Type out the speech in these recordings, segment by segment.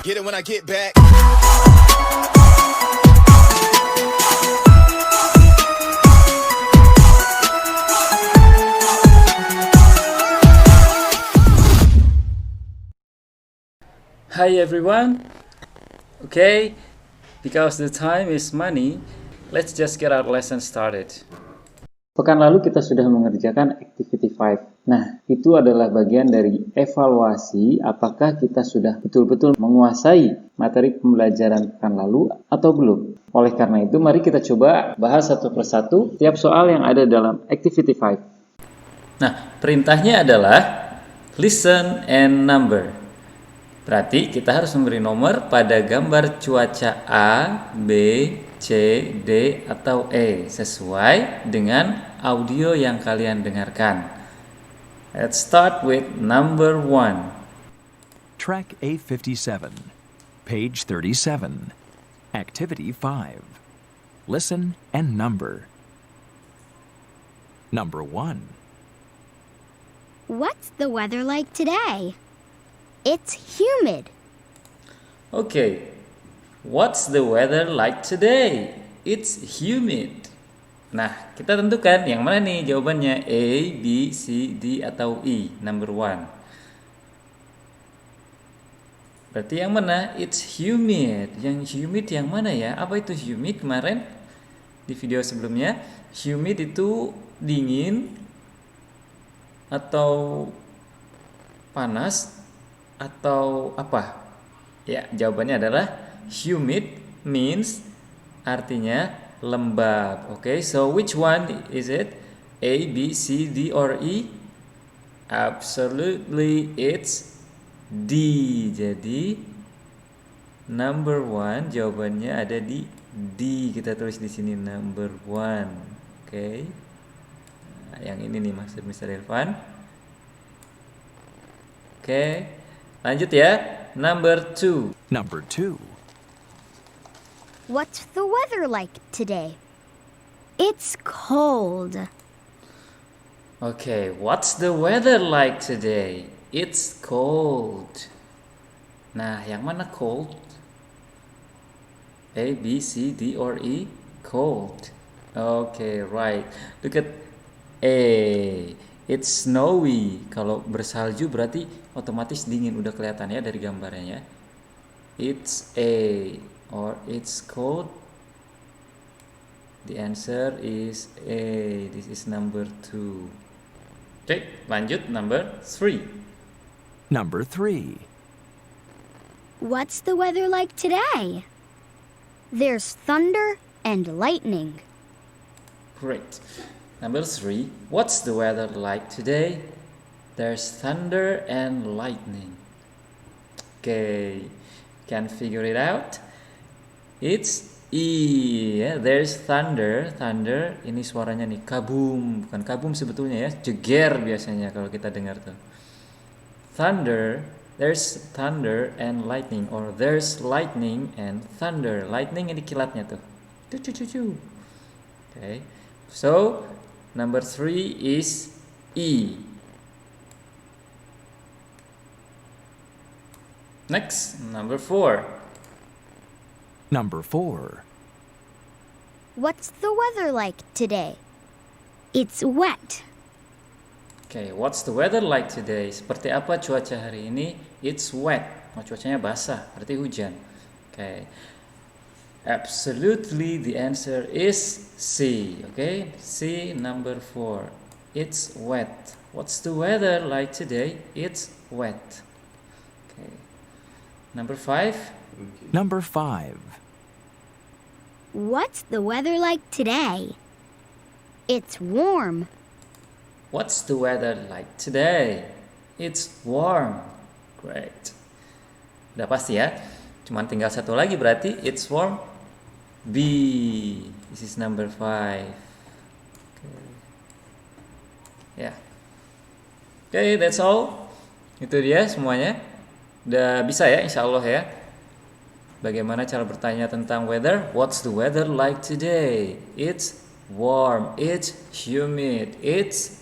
Get it when I get back. Hi everyone. Okay, because the time is money, let's just get our lesson started. Pekan lalu kita sudah mengerjakan activity 5. Nah, itu adalah bagian dari evaluasi apakah kita sudah betul-betul menguasai materi pembelajaran pekan lalu atau belum. Oleh karena itu, mari kita coba bahas satu persatu tiap soal yang ada dalam activity 5. Nah, perintahnya adalah listen and number. Berarti kita harus memberi nomor pada gambar cuaca A, B, C, D, atau E sesuai dengan audio yang kalian dengarkan. Let's start with number 1. Track A57, page 37, activity 5. Listen and number. Number 1. What's the weather like today? It's humid. Okay, what's the weather like today? It's humid. Nah, kita tentukan yang mana nih jawabannya, A, B, C, D, atau E, number 1. Berarti yang mana? It's humid. Yang humid yang mana ya? Apa itu humid kemarin? Di video sebelumnya, humid itu dingin atau panas atau apa? Ya, jawabannya adalah humid means artinya lembab. Okay, so which one is it? A, B, C, D, or E? Absolutely, it's D. Jadi number 1 jawabannya ada di D. Kita tulis di sini number 1. Okay. Nah, yang ini nih maksud Mr. Irfan. Okay. Lanjut ya. Number 2. Number 2. What's the weather like today? It's cold. Okay, what's the weather like today? It's cold. Nah, yang mana cold? A, B, C, D, or E? Cold. Okay, right. Look at A. It's snowy. Kalau bersalju berarti otomatis dingin, udah kelihatan ya dari gambarnya ya. It's A. Or it's cold. The answer is A. This is number 2. Oke, lanjut number 3. Number 3. What's the weather like today? There's thunder and lightning. Great. Number 3. What's the weather like today? There's thunder and lightning. Okay, can figure it out? It's E. Ya, there's thunder. Thunder ini suaranya nih kabum, bukan kabum sebetulnya ya, jeger biasanya kalau kita dengar tuh. Thunder, there's thunder and lightning, or there's lightning and thunder. Lightning ini kilatnya tuh. Cu. Okay. So, number 3 is E. Next, number 4. Number 4. What's the weather like today? It's wet. Okay, what's the weather like today? Seperti apa cuaca hari ini? It's wet. Oh, cuacanya basah, berarti hujan. Okay. Absolutely, the answer is C. Okay, C, number 4. It's wet. What's the weather like today? It's wet. Okay. Number 5. Number 5. What's the weather like today? It's warm. What's the weather like today? It's warm. Great. Udah pasti ya. Cuman tinggal satu lagi berarti it's warm. B. This is number 5. Okay. Ya. Okay, that's all. Itu dia semuanya. Udah bisa ya, insya Allah ya. Bagaimana cara bertanya tentang weather? What's the weather like today? It's warm. It's humid. It's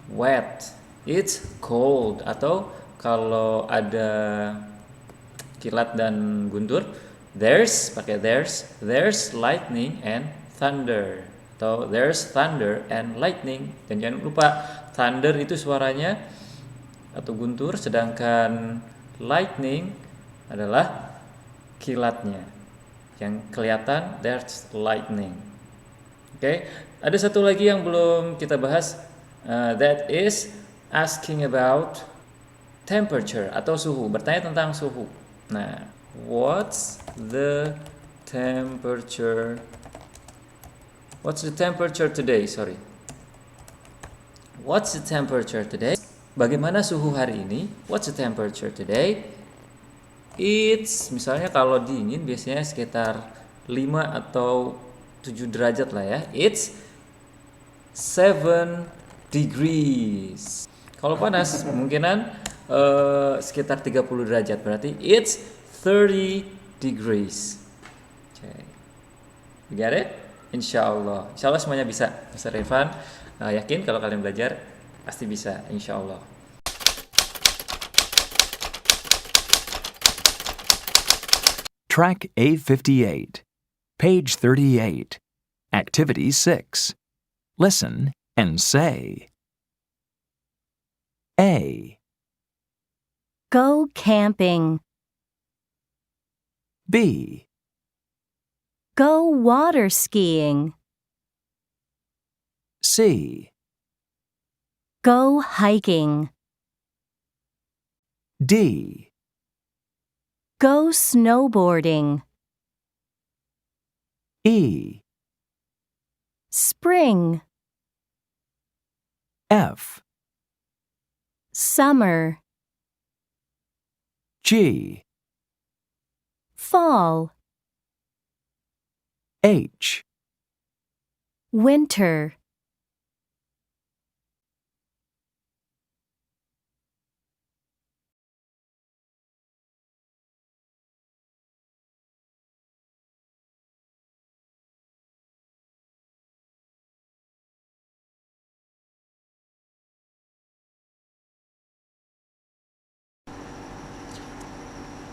wet. It's cold. Atau kalau ada kilat dan guntur. There's lightning and thunder, atau there's thunder and lightning. Dan jangan lupa thunder itu suaranya atau guntur, sedangkan lightning adalah kilatnya yang kelihatan. There's lightning. Oke, ada satu lagi yang belum kita bahas, that is asking about temperature atau suhu, bertanya tentang suhu. Nah, what's the temperature today? What's the temperature today? Bagaimana suhu hari ini? What's the temperature today? It's, misalnya kalau dingin biasanya sekitar 5 atau 7 derajat lah ya. It's 7 degrees. Kalau panas kemungkinan sekitar 30 derajat, berarti it's 30 degrees. Okay. You get it? Insyaallah semuanya bisa. Mr. Irfan yakin kalau kalian belajar pasti bisa, insyaallah. Track A58, page 38, Activity 6. Listen and say. A, Go camping. B, Go water skiing. C, Go hiking. D, Go snowboarding. E, Spring. F, Summer. G, Fall. H, Winter.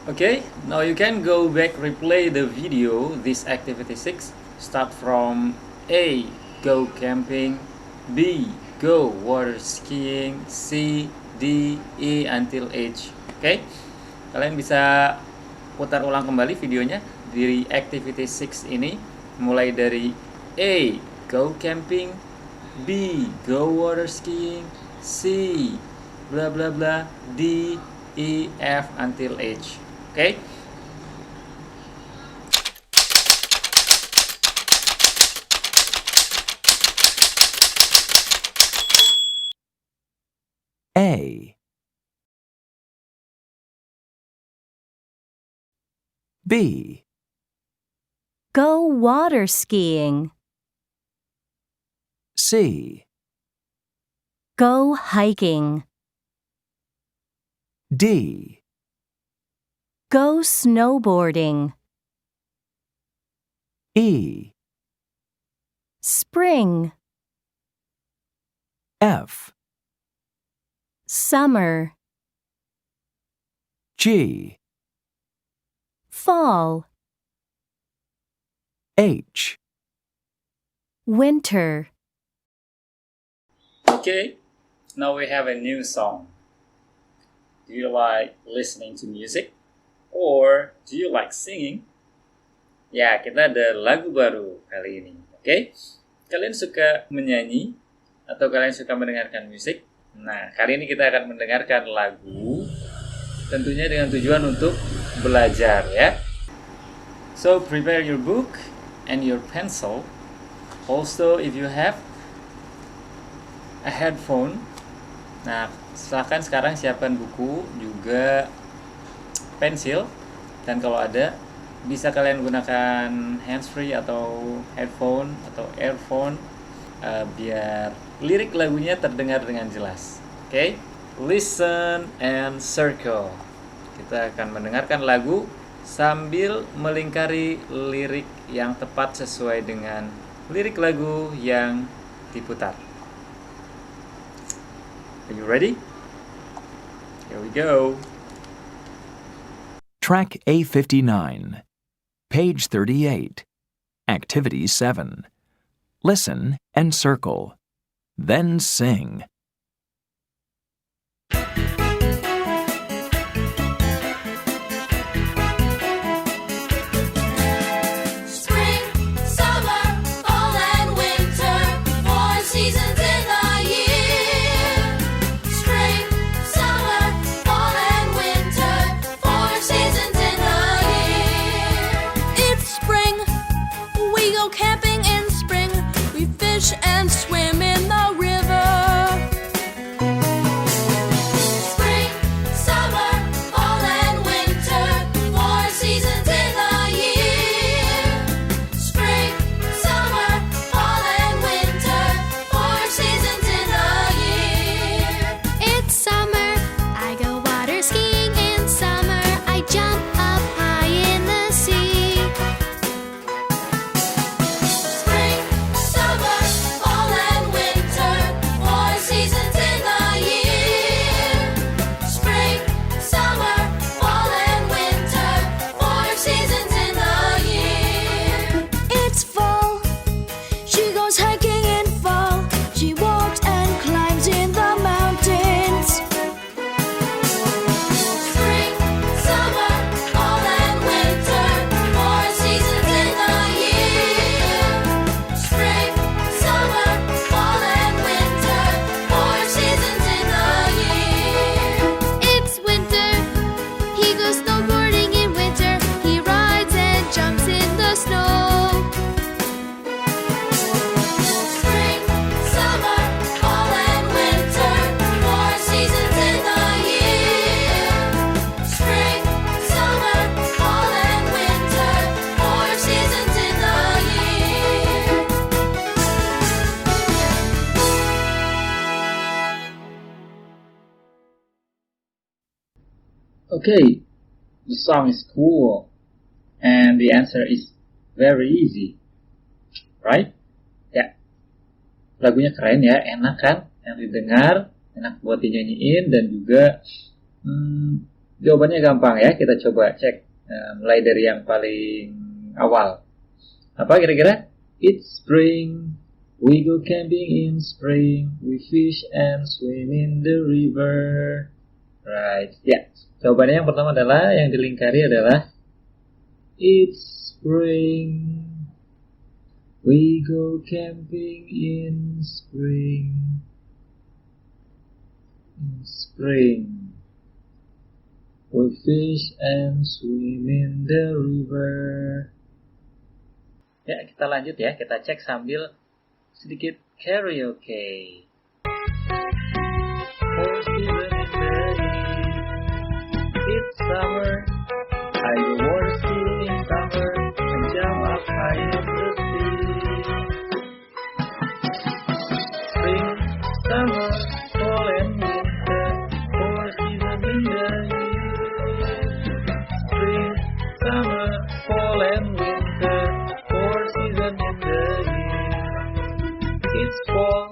Okay, now you can go back, replay the video, this activity 6. Start from A, go camping, B, go water skiing, C, D, E until H. Okay, kalian bisa putar ulang kembali videonya di activity 6 ini, mulai dari A, go camping, B, go water skiing, C, bla bla bla, D, E, F until H. Okay? A, B, Go water skiing. C, Go hiking. D, Go snowboarding. E, Spring. F, Summer. G, Fall. H. Winter. Okay, now we have a new song. Do you like listening to music? Or do you like singing? Ya, kita ada lagu baru kali ini. Oke? Kalian suka menyanyi? Atau kalian suka mendengarkan musik? Nah, kali ini kita akan mendengarkan lagu, tentunya dengan tujuan untuk belajar ya. So, prepare your book and your pencil. Also, if you have a headphone, nah, silakan sekarang siapkan buku, juga pensil, dan kalau ada bisa kalian gunakan handsfree atau headphone atau earphone biar lirik lagunya terdengar dengan jelas. Oke? Listen and circle. Kita akan mendengarkan lagu sambil melingkari lirik yang tepat sesuai dengan lirik lagu yang diputar. Are you ready? Here we go. Track A59. Page 38. Activity 7. Listen and circle. Then sing. Spring, summer, fall and winter, 4 seasons in a year. Spring, summer, fall and winter, 4 seasons in a year. It's spring, we go camping in spring, we fish and swim in the river. Spring, summer, fall and winter, 4 seasons in a year. Spring, summer, fall and winter, 4 seasons in a year. It's summer, I go water skiing in summer. I jump up high in the sea. Spring, summer, fall and winter, 4 seasons in a year. Spring, summer, fall and winter, 4 seasons in a year. It's fall, she goes hiking in fall. She walks and climbs in the mountains. Spring, summer, fall and winter, 4 seasons in a year. Spring, summer, fall and winter, 4 seasons in a year. It's winter, he goes snowboarding in winter. He rides and jumps in the snow. Spring, summer, fall and winter, 4 seasons in a year. Spring, summer, fall and winter, 4 seasons in a year. Okay, the song is cool, and the answer is very easy, right? Ya, lagunya keren ya, enak kan? Enak didengar, enak buat dinyanyiin, dan juga jawabannya gampang ya. Kita coba cek mulai dari yang paling awal. Apa kira-kira? It's spring, we go camping in spring, we fish and swim in the river. Right, ya. Jawabannya yang pertama adalah, yang dilingkari adalah It's spring, we go camping in spring. In spring, we fish and swim in the river. Ya, kita lanjut ya. Kita cek sambil sedikit karaoke. Four seasons in the year. It's summer, I go water skiing in summer and jump up high in the sea. Spring, summer, fall and winter, 4 seasons in the year. Spring, summer, fall and winter, 4 seasons in the year. It's fall,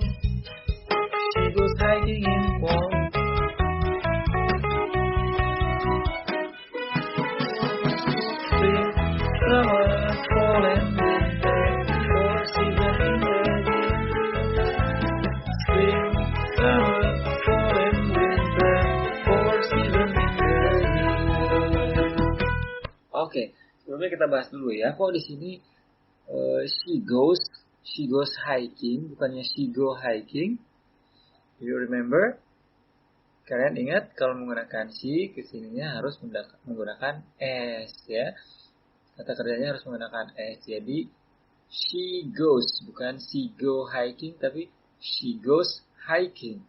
she goes hiking in fall. Spring, summer, fall and winter, 4 seasons in the year. Spring, summer, fall and winter, 4 seasons in the year. Oke, sebelumnya kita bahas dulu ya. Kok di sini she goes hiking, bukannya she go hiking? Do you remember? Kalian ingat kalau menggunakan she, kesininya harus menggunakan s ya. Kata kerjanya harus menggunakan s. Jadi she goes, bukan she go hiking, tapi she goes hiking.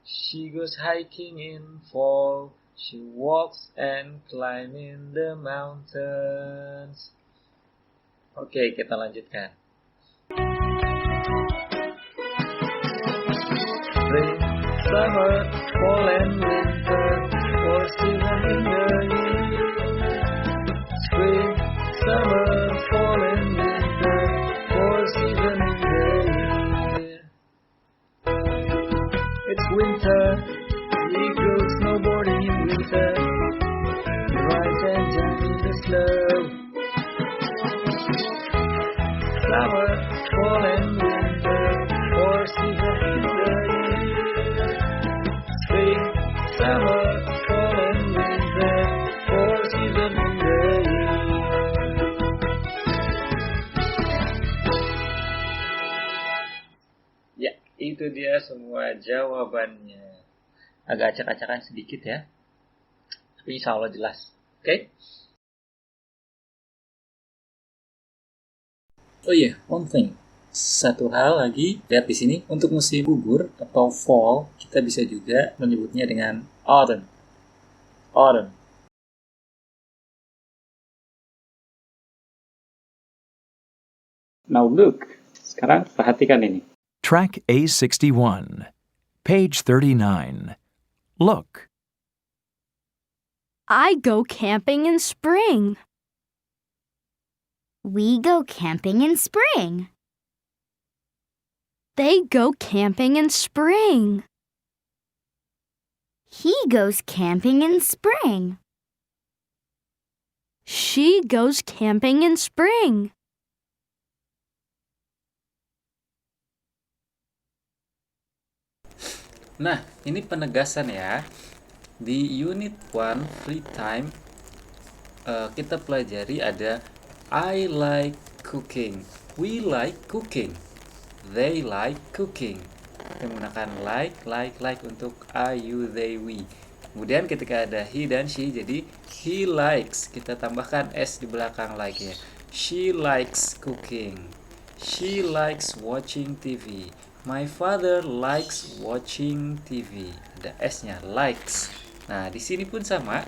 She goes hiking in fall. She walks and climbing the mountains. Oke, kita lanjutkan. Spring, summer, fall and winter, 4 seasons in the year. Spring, summer, fall and winter, 4 seasons in the year. It's winter, we go snowboarding in winter, rise and jump summer, fall and winter, 4 seasons in the year. Spring, summer, fall and winter, 4 seasons in the year. Ya, itu dia semua jawabannya. Agak acak-acakan sedikit ya. Tapi insya Allah jelas. Oke? Oh iya, one thing. Satu hal lagi, lihat di sini. Untuk musim gugur atau fall, kita bisa juga menyebutnya dengan autumn. Autumn. Now look. Sekarang perhatikan ini. Track A61, page 39. Look. I go camping in spring. We go camping in spring. They go camping in spring. He goes camping in spring. She goes camping in spring. Nah, ini penegasan ya. Di unit 1 free time kita pelajari ada I like cooking, we like cooking, they like cooking. Kita menggunakan like untuk I, you, they, we. Kemudian ketika ada he dan she, jadi he likes, kita tambahkan s di belakang like-nya. She likes cooking, she likes watching TV. My father likes watching TV. Ada s-nya, likes. Nah, di sini pun sama.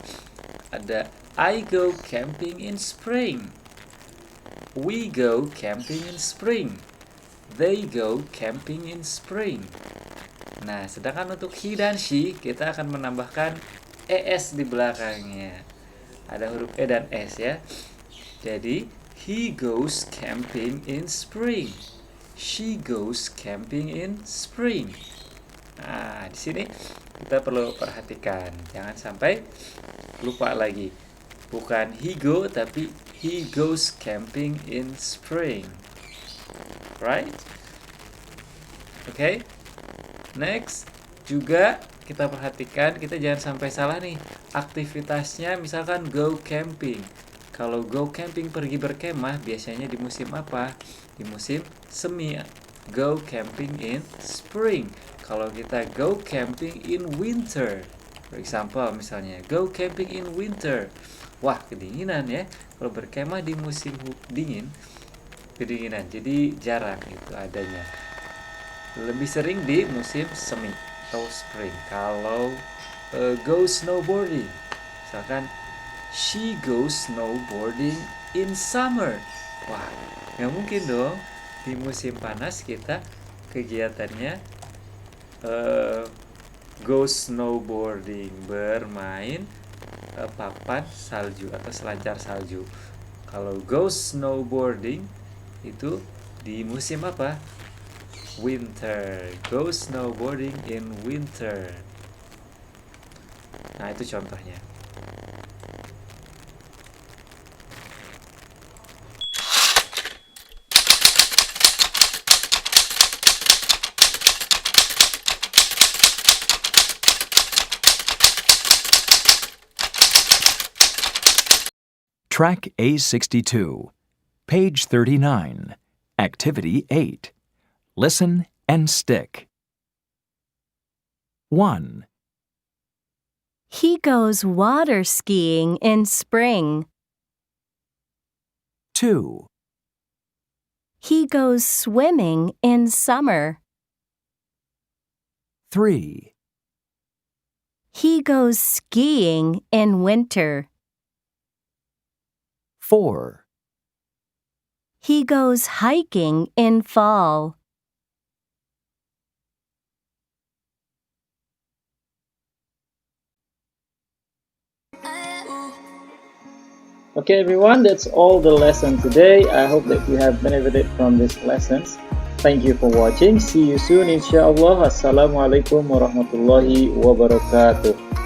Ada I go camping in spring. We go camping in spring. They go camping in spring. Nah, sedangkan untuk he dan she, kita akan menambahkan es di belakangnya. Ada huruf e dan s ya. Jadi, he goes camping in spring. She goes camping in spring. Nah, di sini kita perlu perhatikan, jangan sampai lupa lagi. Bukan he go, tapi he goes camping in spring. Right? Oke. Next, juga kita perhatikan, kita jangan sampai salah nih. Aktivitasnya misalkan go camping. Kalau go camping, pergi berkemah, biasanya di musim apa? Di musim semi. Go camping in spring. Kalau kita go camping in winter, for example, misalnya go camping in winter. Wah, kedinginan ya. Kalau berkemah di musim dingin, kedinginan. Jadi jarang itu adanya. Lebih sering di musim semi atau spring. Kalau go snowboarding, misalkan she goes snowboarding in summer. Wah, nggak mungkin dong di musim panas kita kegiatannya go snowboarding, bermain papan salju atau selancar salju. Kalau go snowboarding itu di musim apa? Winter. Go snowboarding in winter. Nah, itu contohnya. Track A62, page 39, activity 8. Listen and stick. 1, He goes water skiing in spring. 2, He goes swimming in summer. 3, He goes skiing in winter. 4, He goes hiking in fall. Okay, everyone, that's all the lesson today. I hope that you have benefited from these lessons. Thank you for watching. See you soon, insyaAllah. Assalamualaikum warahmatullahi wabarakatuh.